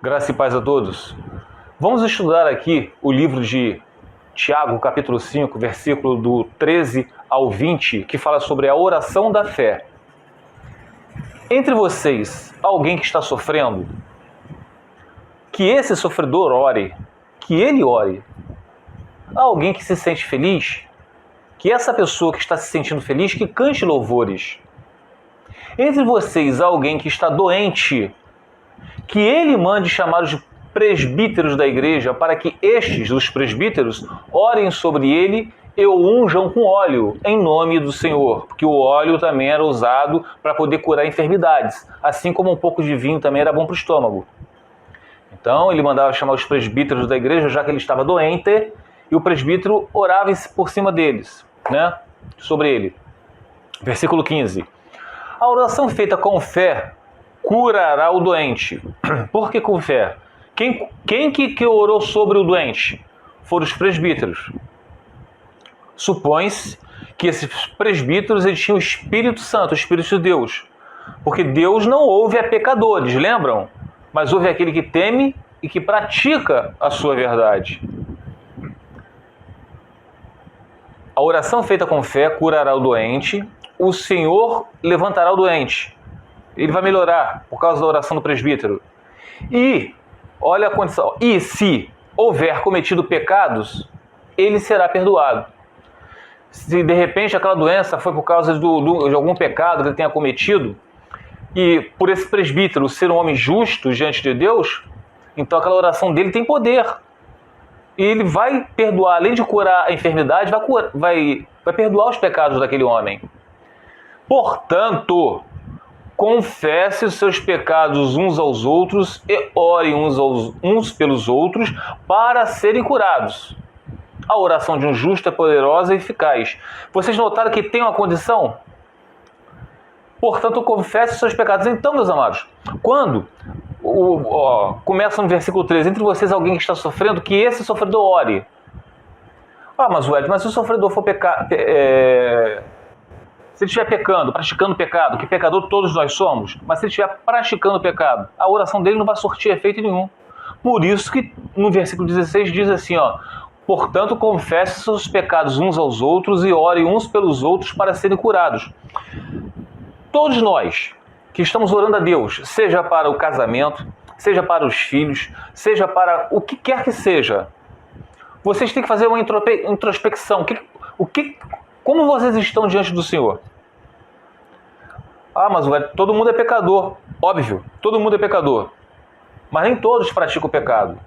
Graça e paz a todos. Vamos estudar aqui o livro de Tiago, capítulo 5, versículo do 13 ao 20, que fala sobre a oração da fé. Entre vocês, alguém que está sofrendo, que esse sofredor ore, que ele ore. Há alguém que se sente feliz, que essa pessoa que está se sentindo feliz, que cante louvores. Entre vocês, há alguém que está doente, que ele mande chamar os presbíteros da igreja para que estes, os presbíteros, orem sobre ele e o unjam com óleo, em nome do Senhor, porque o óleo também era usado para poder curar enfermidades, assim como um pouco de vinho também era bom para o estômago. Então ele mandava chamar os presbíteros da igreja, já que ele estava doente, e o presbítero orava por cima deles, sobre ele. Versículo 15. A oração feita com fé curará o doente. Por que com fé? Quem que orou sobre o doente? Foram os presbíteros. Supõe-se que esses presbíteros eles tinham o Espírito Santo, o Espírito de Deus. Porque Deus não ouve a pecadores, lembram? Mas ouve aquele que teme e que pratica a sua verdade. A oração feita com fé curará o doente. O Senhor levantará o doente. Ele vai melhorar por causa da oração do presbítero. E, olha a condição, e se houver cometido pecados, ele será perdoado. Se de repente aquela doença foi por causa de algum pecado que ele tenha cometido, e por esse presbítero ser um homem justo diante de Deus, então aquela oração dele tem poder. E ele vai perdoar, além de curar a enfermidade, vai perdoar os pecados daquele homem. Portanto, confesse os seus pecados uns aos outros e orem uns pelos outros para serem curados. A oração de um justo é poderosa e eficaz. Vocês notaram que tem uma condição? Portanto, confesse os seus pecados. Então, meus amados, quando começa no versículo 13, entre vocês alguém que está sofrendo, que esse sofredor ore. Mas se o sofredor for pecar... Se ele estiver pecando, praticando pecado, que pecador todos nós somos, mas se ele estiver praticando pecado, a oração dele não vai surtir efeito nenhum. Por isso que no versículo 16 diz assim, portanto, confesse seus pecados uns aos outros e orem uns pelos outros para serem curados. Todos nós que estamos orando a Deus, seja para o casamento, seja para os filhos, seja para o que quer que seja, vocês têm que fazer uma introspecção. Como vocês estão diante do Senhor? Mas todo mundo é pecador. Óbvio, todo mundo é pecador. Mas nem todos praticam o pecado.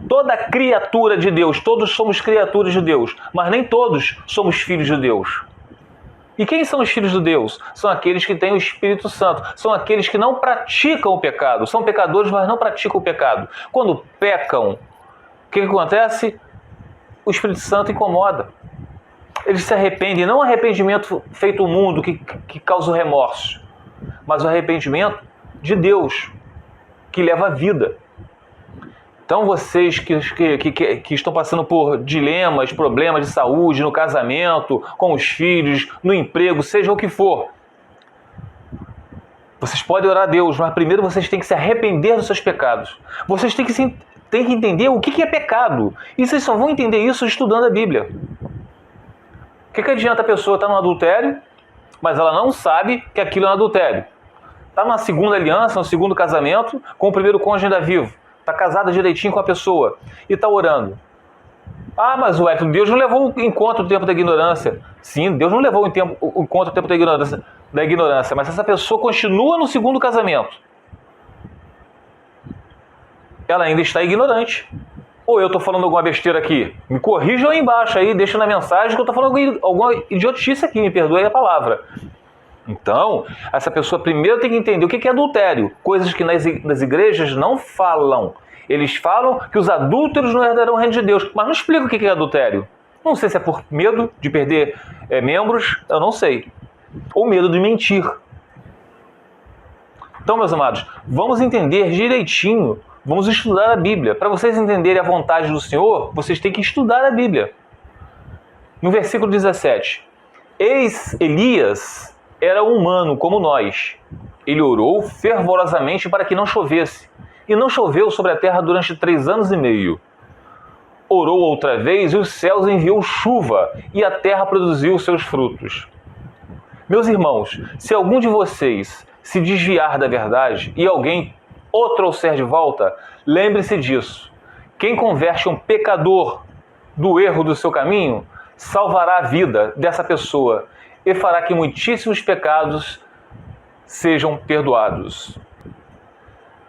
Toda criatura de Deus, todos somos criaturas de Deus, mas nem todos somos filhos de Deus. E quem são os filhos de Deus? São aqueles que têm o Espírito Santo. São aqueles que não praticam o pecado. São pecadores, mas não praticam o pecado. Quando pecam, o que acontece? O Espírito Santo incomoda. Eles se arrependem, não o arrependimento feito o mundo que causa o remorso, mas o arrependimento de Deus, que leva a vida. Então vocês que estão passando por dilemas, problemas de saúde, no casamento, com os filhos, no emprego, seja o que for, vocês podem orar a Deus, mas primeiro vocês têm que se arrepender dos seus pecados. Vocês têm que entender o que é pecado. E vocês só vão entender isso estudando a Bíblia. O que adianta a pessoa estar no adultério, mas ela não sabe que aquilo é um adultério? Está na segunda aliança, no segundo casamento, com o primeiro cônjuge ainda vivo. Está casada direitinho com a pessoa e está orando. Mas Deus não levou em conta o tempo da ignorância. Sim, Deus não levou em conta o tempo da ignorância, mas essa pessoa continua no segundo casamento. Ela ainda está ignorante. Ou eu estou falando alguma besteira aqui? Me corrijam aí embaixo, aí, deixa na mensagem que eu estou falando alguma idiotice aqui, me perdoe a palavra. Então, essa pessoa primeiro tem que entender o que é adultério. Coisas que nas igrejas não falam. Eles falam que os adúlteros não herdarão o reino de Deus, mas não explicam o que é adultério. Não sei se é por medo de perder membros, eu não sei. Ou medo de mentir. Então, meus amados, vamos entender direitinho. Vamos estudar a Bíblia. Para vocês entenderem a vontade do Senhor, vocês têm que estudar a Bíblia. No versículo 17. Elias era humano como nós. Ele orou fervorosamente para que não chovesse. e não choveu sobre a terra durante 3 anos e meio. Orou outra vez, e os céus enviou chuva, e a terra produziu seus frutos. Meus irmãos, se algum de vocês se desviar da verdade e alguém o trouxer de volta, lembre-se disso. Quem converte um pecador do erro do seu caminho, salvará a vida dessa pessoa e fará que muitíssimos pecados sejam perdoados.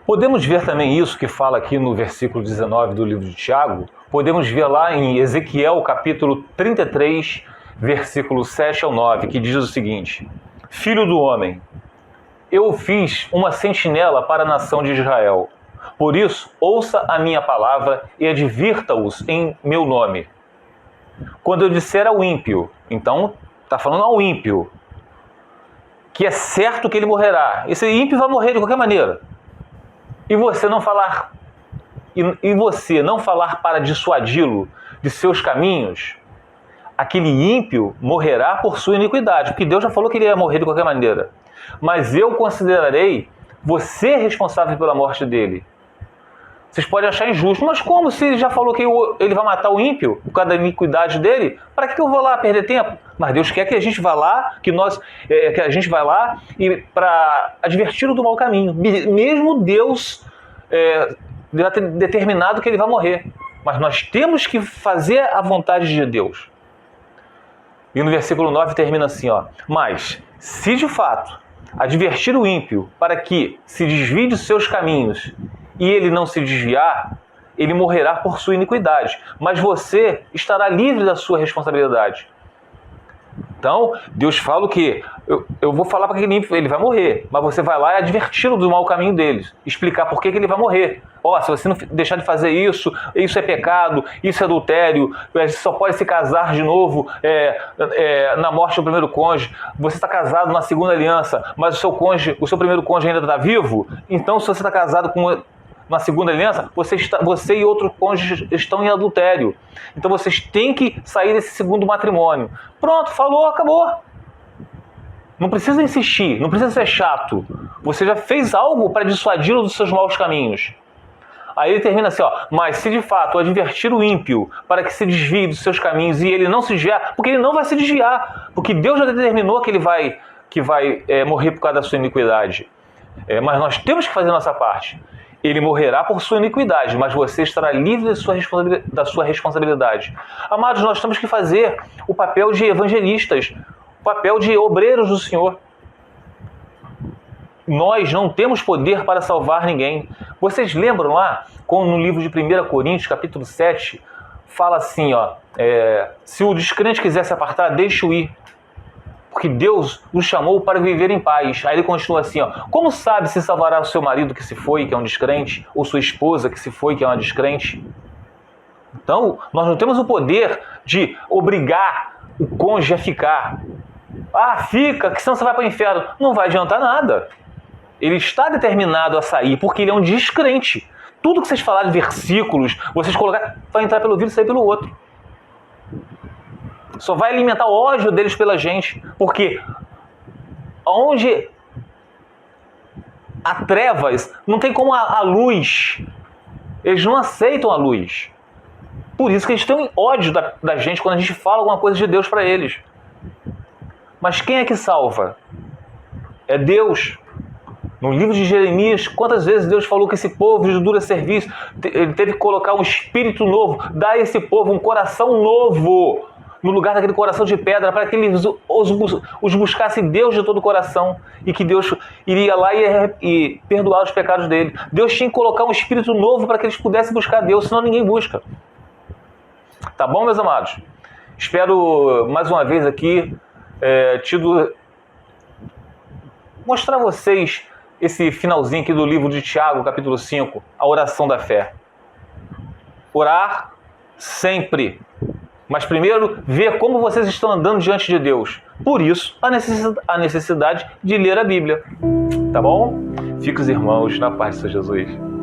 Podemos ver também isso que fala aqui no versículo 19 do livro de Tiago. Podemos ver lá em Ezequiel, capítulo 33, versículo 7 ao 9, que diz o seguinte: Filho do homem, eu fiz uma sentinela para a nação de Israel. Por isso, ouça a minha palavra e advirta-os em meu nome. Quando eu disser ao ímpio, então está falando ao ímpio, que é certo que ele morrerá. Esse ímpio vai morrer de qualquer maneira. E você não falar para dissuadi-lo de seus caminhos, aquele ímpio morrerá por sua iniquidade, porque Deus já falou que ele ia morrer de qualquer maneira. Mas eu considerarei você responsável pela morte dele. Vocês podem achar injusto, mas como se ele já falou que ele vai matar o ímpio por causa da iniquidade dele? Para que eu vou lá perder tempo? Mas Deus quer que a gente vá lá, que a gente vá lá e para adverti-lo do mau caminho. Mesmo Deus já ter determinado que ele vai morrer. Mas nós temos que fazer a vontade de Deus. E no versículo 9 termina assim, ó: Mas, se de fato advertir o ímpio para que se desvie de seus caminhos e ele não se desviar, ele morrerá por sua iniquidade, mas você estará livre da sua responsabilidade. Então, Deus fala o quê? Eu vou falar para aquele ímpio, ele vai morrer, mas você vai lá e adverti-lo do mau caminho deles, explicar por que ele vai morrer. Ó, se você não deixar de fazer isso, isso é pecado, isso é adultério, você só pode se casar de novo na morte do primeiro cônjuge. Você está casado na segunda aliança, mas o seu primeiro cônjuge ainda está vivo. Então, se você está casado na segunda aliança, você e outro cônjuge estão em adultério. Então vocês têm que sair desse segundo matrimônio. Pronto, falou, acabou. Não precisa insistir, não precisa ser chato. Você já fez algo para dissuadi-lo dos seus maus caminhos. Aí ele termina assim, ó: Mas se de fato advertir o ímpio para que se desvie dos seus caminhos e ele não se desviar, porque ele não vai se desviar, porque Deus já determinou que ele vai morrer por causa da sua iniquidade. Mas nós temos que fazer a nossa parte. Ele morrerá por sua iniquidade, mas você estará livre da sua responsabilidade. Amados, nós temos que fazer o papel de evangelistas, o papel de obreiros do Senhor. Nós não temos poder para salvar ninguém. Vocês lembram lá, quando no livro de 1 Coríntios, capítulo 7, fala assim, ó: se o descrente quiser se apartar, deixe-o ir, porque Deus o chamou para viver em paz. Aí ele continua assim, ó: Como sabe se salvará o seu marido que se foi, que é um descrente, ou sua esposa que se foi, que é uma descrente? Então, nós não temos o poder de obrigar o cônjuge a ficar. Ah, fica, que senão você vai para o inferno. Não vai adiantar nada. Ele está determinado a sair, porque ele é um descrente. Tudo que vocês falarem de versículos, vocês colocarem, vai entrar pelo ouvido e sair pelo outro. Só vai alimentar o ódio deles pela gente. Porque onde há trevas, não tem como a luz. Eles não aceitam a luz. Por isso que eles têm ódio da gente quando a gente fala alguma coisa de Deus para eles. Mas quem é que salva? É Deus. No livro de Jeremias, quantas vezes Deus falou que esse povo de dura serviço, ele teve que colocar um espírito novo, dar a esse povo um coração novo, no lugar daquele coração de pedra, para que eles os buscassem Deus de todo o coração, e que Deus iria lá e perdoar os pecados dele. Deus tinha que colocar um espírito novo para que eles pudessem buscar Deus, senão ninguém busca. Tá bom, meus amados? Espero, mais uma vez aqui, mostrar a vocês esse finalzinho aqui do livro de Tiago, capítulo 5, a oração da fé. Orar sempre. Mas primeiro, ver como vocês estão andando diante de Deus. Por isso, a necessidade de ler a Bíblia. Tá bom? Fique os irmãos na paz de Senhor Jesus.